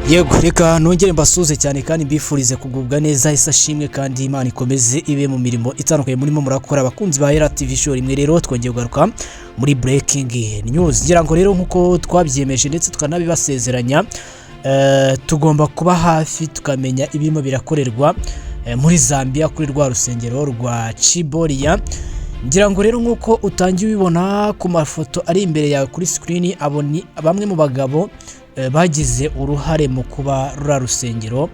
Yego reka nongere mbasuze cyane kandi mbifurize kugubwa neza isashimwe kandi Imana ikomeze ibe mu mirimo itandukanye murimo murakora abakunzi ba Era TV show rimwe rero twongeye kugaruka muri breaking news ngira ngo rero nkuko twabyiyemeje ndetse tukanabibasezeranya tugomba kuba hafi tukamenya ibirimo birakorerwa muri Zambia kuri rwa rusengero rwa Chibolia. Ngira ngo rero nkuko utangiye ubibona ku mafoto ari imbere ya kuri screen aboni bamwe mu bagabo bagize uruhare mu kuba rura rusengero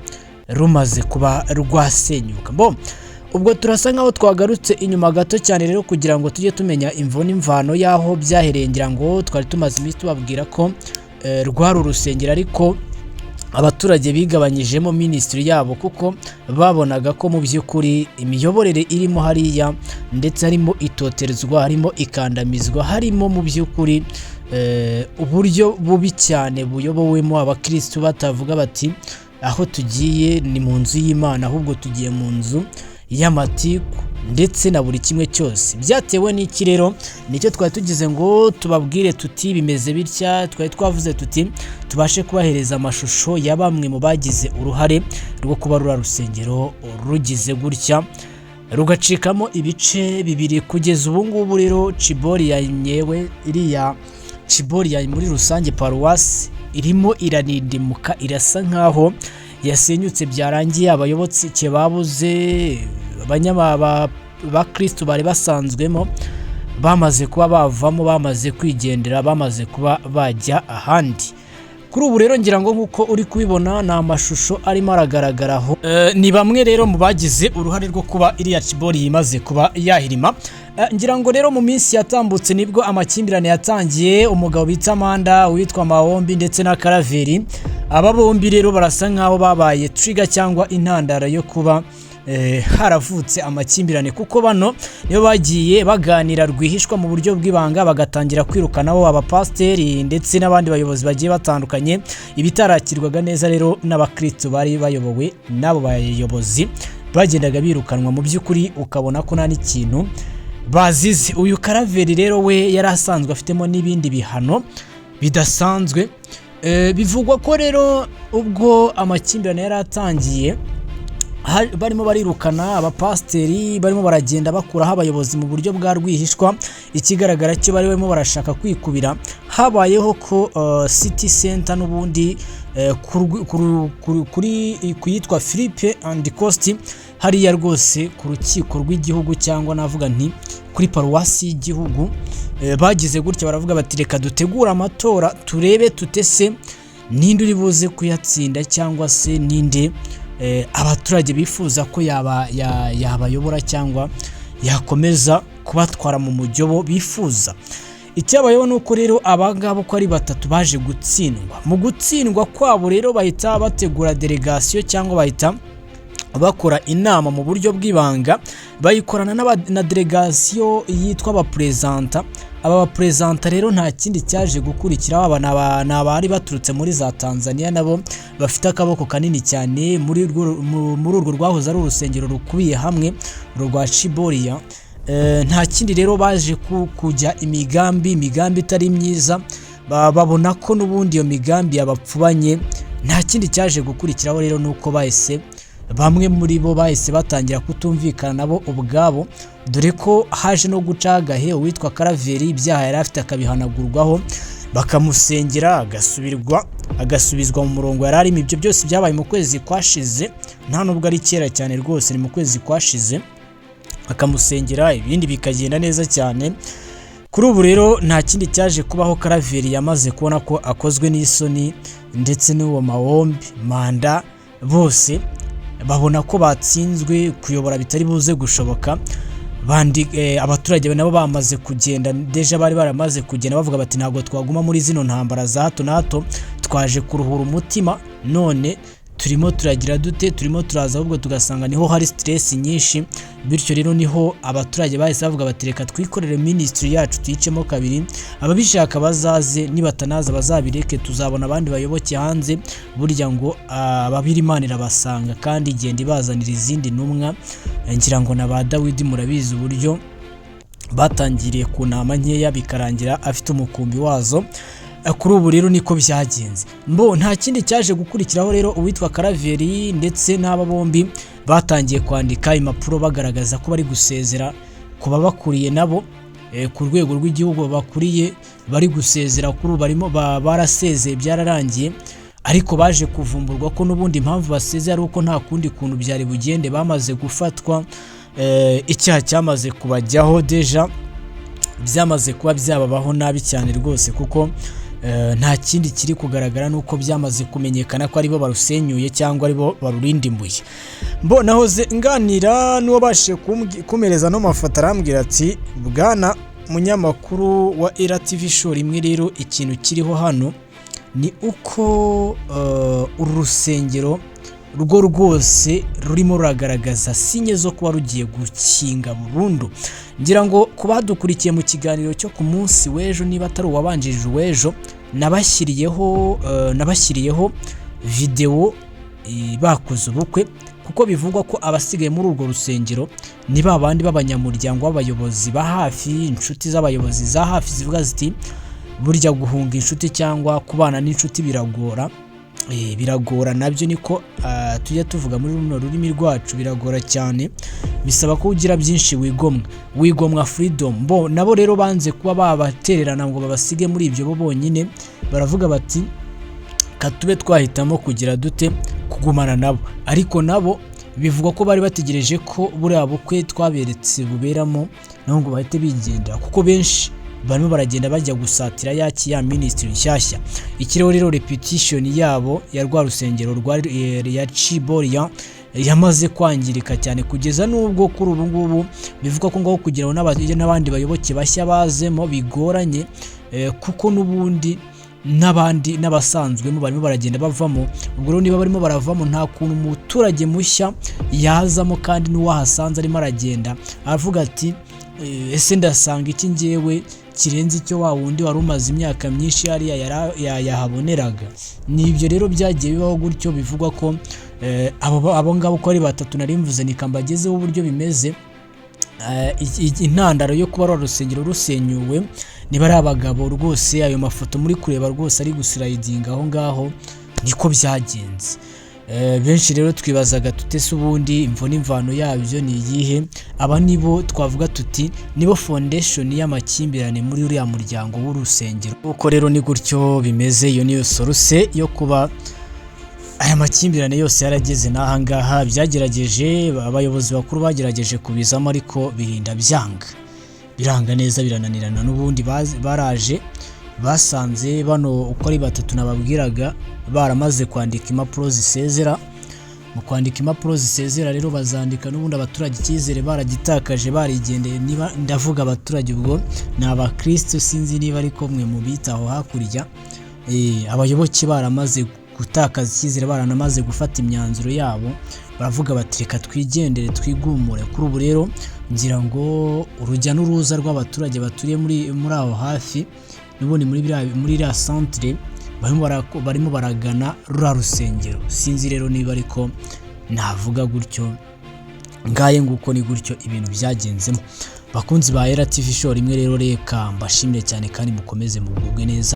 rumaze kuba rwasenyuka. Ubwo turasa nkaho twagarutse inyuma gato cyane rero kugira ngo tujye tumenya imvo n'imvano yaho byahereye. Ngira ngo twari tumaze iminsi tubabwira ko rwari urusengero ariko abaturage bigabanyijemo ministry yabo kuko babonaga ko mu by'ukuri imiyoborere irimo hariya ndetse harimo itoterezwa, harimo ikandamizwa, harimo mu by'ukuri uburyo bubi cyane buyobowemo abakristo batavuga bati aho tugiye ni mu nzu y'Imana ahubwo tugiye mu nzu y'amatiku ndetse na buri kimwe cyose. Byatewe n'iki rero nicyo twari tugize ngo tubabwire tuti bimeze bitya, twari twavuze tuti tubashe kubahereza amashusho ya bamwe mu bagize uruhare rwo kuba rura rusengero rugize gutya rugacikamo ibice bibiri. Kugeza ubu ngubu rero Chibolia yewe iriya Chibolia muri rusange paruwasi irimo iranindimuka, irasa nkaho yasenyutse byarangiye. Abayobotsi cye babuze, abanyamaba Kristo bari basanzwemo bamaze kuba bavamo, bamaze kwigendera, bamaze kuba bajya ahandi. Kuri ubu rero ngira ngo nkuko uri kubibona na amashusho arimo aragaragaraho ni bamwe rero mu bagize uruhare rwo kuba iriya Chibolia imaze kuba yahirima. Ngira ngo rero mu minsi yatambutse nibwo amakimbirane yatangiye, umugabo bita Amanda witwa Mahombi ndetse na Karaveri. Aba bombi rero barasa nkaho babaye trigger cyangwa intandara yo kuba haravutse amakimbirane kuko bano niyo bagiye baganira rwihishwa mu buryo bw'ibanga bagatangira kwirukanaho abapasteri ndetse n'abandi bayobozi bagiye batandukanye. Ibitarakirwaga neza rero n'abakristo bari bayobowe n'abo bayobozi bagendaga birukanwa, mu by'ukuri ukabona ko nta n'ikintu bazize. Uyu Karaveri rero we yari asanzwe afitemo n'ibindi bihano bidasanzwe. Bivugwa ko rero ubwo amakimbirane yari atangiye barimo barirukana abapasteri, barimo baragenda bakuraho abayobozi mu buryo bwa rwihishwa. Ikigaragara cyo bari barimo barashaka kwikubira. Habayeho ko City Center n'ubundi kuyitwa Philippe and Costi hariya rwose ku rukiko rw'igihugu cyangwa navuga nti kuri paruwasi y'igihugu bagize gutya baravuga bati reka dutegura amatora turebe tutese ninde uri buze kuyatsinda cyangwa se ninde abaturage bifuza ko yabayobora cyangwa yakomeza kubatwara mu mujyobo bifuza. Icyabayeho nuko rero abangabo ko ari batatu baje gutsindwa. Mu gutsindwa kwabo rero bahita bategura delegation cyangwa bahita bakora inama mu buryo bw'ibanga, bayikorana na delegation yitwa abapresenta. Aba bapresenta rero nta kindi cyaje gukurikiraho, aba nabari baturutse muri za Tanzania nabo bafite akaboko kanini cyane muri urwo rwahoze ari urusengero rukubiye hamwe rwa Chibolia. Nta kindi rero baje kujya imigambi itari myiza, babona ko n'ubundi iyo migambi yabapfubanye. Nta kindi cyaje gukurikiraho rero nuko bahise bamwe muri bo bahise batangira kutumvikana nabo ubwabo, dore ko haje no gucagahe uwitwa Karaveri ibyaha yari afite akabihanagurwaho, bakamusengera agasubizwa mu murongo yari arimo. Ibyo byose byabaye mu kwezi kwashize, nta nubwo ari kera cyane rwose, ni mu kwezi kwashize akamusengera, ibindi bikagenda neza cyane. Kuri ubu rero nta kindi cyaje kubaho. Karaveri yamaze kubona ko akozwe n'isoni ndetse n'uwo Mahombi Manda bose babona ko batsinzwe, kuyobora bitari buze gushoboka. Abaturage nabo bamaze kugenda, deja bari baramaze kugenda bavuga bati ntabwo twaguma muri zino ntambara za hato na hato, twaje kuruhura umutima, none turimo turagira dute, turimo turaza ahubwo tugasanga niho hari stress nyinshi. Bityo rero niho abaturage bahise bavuga bati reka twikorere ministry yacu tuyicemo kabiri, ababishaka bazaze, nibatanaza bazabireke, tuzabona abandi bayoboke hanze. Burya ngo ababiri Imana irabasanga kandi igenda ibazanira izindi ntumwa. Ngira ngo na ba Dawidi murabizi uburyo batangiriye ku nama nkeya bikarangira afite umukumbi wazo. kuri ubu rero niko byagenze. Nta kindi cyaje gukurikiraho rero uwitwa Karaveri ndetse n'aba bombi batangiye kwandika impapuro bagaragaza ko bari gusezera kuba bakuriye nabo ku rwego rw'igihugu bakuriye, bari gusezera kuri barimo barasezeye byararangiye, ariko baje kuvumburwa ko n'ubundi impamvu basezeye ari uko nta kundi kuntu byari bugende, bamaze gufatwa icyaha cyamaze kubajyaho deja, byamaze kuba byababaho nabi cyane rwose, kuko nta kindi kiri kugaragara nuko byamaze kumenyekana ko aribo barusenyuye cyangwa aribo barurindimbuye. Nahoze nganira n'uwo bashe kumereza no mafoto, arambwira ati bwana munyamakuru wa Ira TV Show rimwe rero ikintu kiriho hano ni uko uru rusengero rwo rwose rurimo ruragaragaza sinye zo kuba rugiye gukinga burundu. Ngira ngo kubadukurikiye mu kiganiro cyo ku munsi w'ejo, niba atari uwabanjirije w'ejo, nabashyiriyeho video bakoze ubukwe, kuko bivugwa ko abasigaye muri urwo rusengero ni babandi b'abanyamuryango b'abayobozi ba hafi, inshuti z'abayobozi za hafi zivuga ziti burya guhunga inshuti cyangwa kubana n'inshuti biragora nabyo niko tujya tuvuga muri runo rurimi rwacu, biragora cyane, bisaba ko ugira byinshi wigomwa freedom. Nabo rero banze kuba babatererana ngo babasige muri ibyo bo bonyine, baravuga bati katube twahitamo kugira dute kugumana nabo, ariko nabo bivuga ko bari bategereje ko buriya bukwe twaberetse buberamo naho ngo bahite bigendera, kuko benshi barimo baragenda bajya gusatira ya ministry nshyashya. Ikiriho rero repetition yabo ya rwa rusengero ya Chiboria yamaze kwangirika cyane, kugeza n'ubwo kuri ubu ngubu bivuga ko ngaho kugira ngo n'abandi bayoboke bashya bazemo bigoranye, kuko n'ubundi n'abandi n'abasanzwemo barimo baragenda bavamo. Ubwo rero niba barimo baravamo, nta kuntu umuturage mushya yazamo kandi n'uwahasanze arimo aragenda avuga ati ese ndasanga iki ngewe kirenze icyo wa wundi wari umaze imyaka myinshi hariya yahaboneraga. Nibyo rero byagiye bibaho gutyo, bivugwa ko abo ngabo ko ari batatu nari mvuze nikambagezeho uburyo bimeze. Intandaro yo kuba rusengero rusenyuwe niba ari abagabo rwose, ayo mafoto muri kureba rwose ari gusirayidinga aho ngaho, niko byagenze. Benshi rero twibazaga tutese ubundi imvo n'imvano yabyo ni iyihe. Aba nibo twavuga tuti nibo foundation y'amakimbirane muri uriya muryango w'urusengero. Uko rero ni gutyo bimeze, iyo niyo source yo kuba aya makimbirane yose yarageze n'aha ngaha. Byagerageje, abayobozi bakuru bagerageje kubizamo, ariko birinda biranga neza, birananirana. N'ubundi baraje basanze bano uko ari batatu nababwiraga baramaze kwandika impapuro zisezera. Mu kwandika impapuro zisezera rero bazandika n'ubundi abaturage icyizere baragitakaje, barigendeye. Niba ndavuga abaturage ubwo ni abakristo, sinzi niba ariko mwe mu bitaho hakurya. Abayoboke baramaze gutakaza icyizere, baranamaze gufata imyanzuro yabo, baravuga bati reka twigendere twigumure. Kuri ubu rero ngira ngo urujya n'uruza rw'abaturage baturiye muri aho hafi, n'ubundi muri iriya centre barimo baragana rura rusengero. Sinzi rero niba ariko navuga gutyo, ngaye nguko ni gutyo ibintu byagenzemo. Bakunzi ba Ira TV Show rimwe rero reka mbashimire cyane kandi mukomeze mugubwe neza.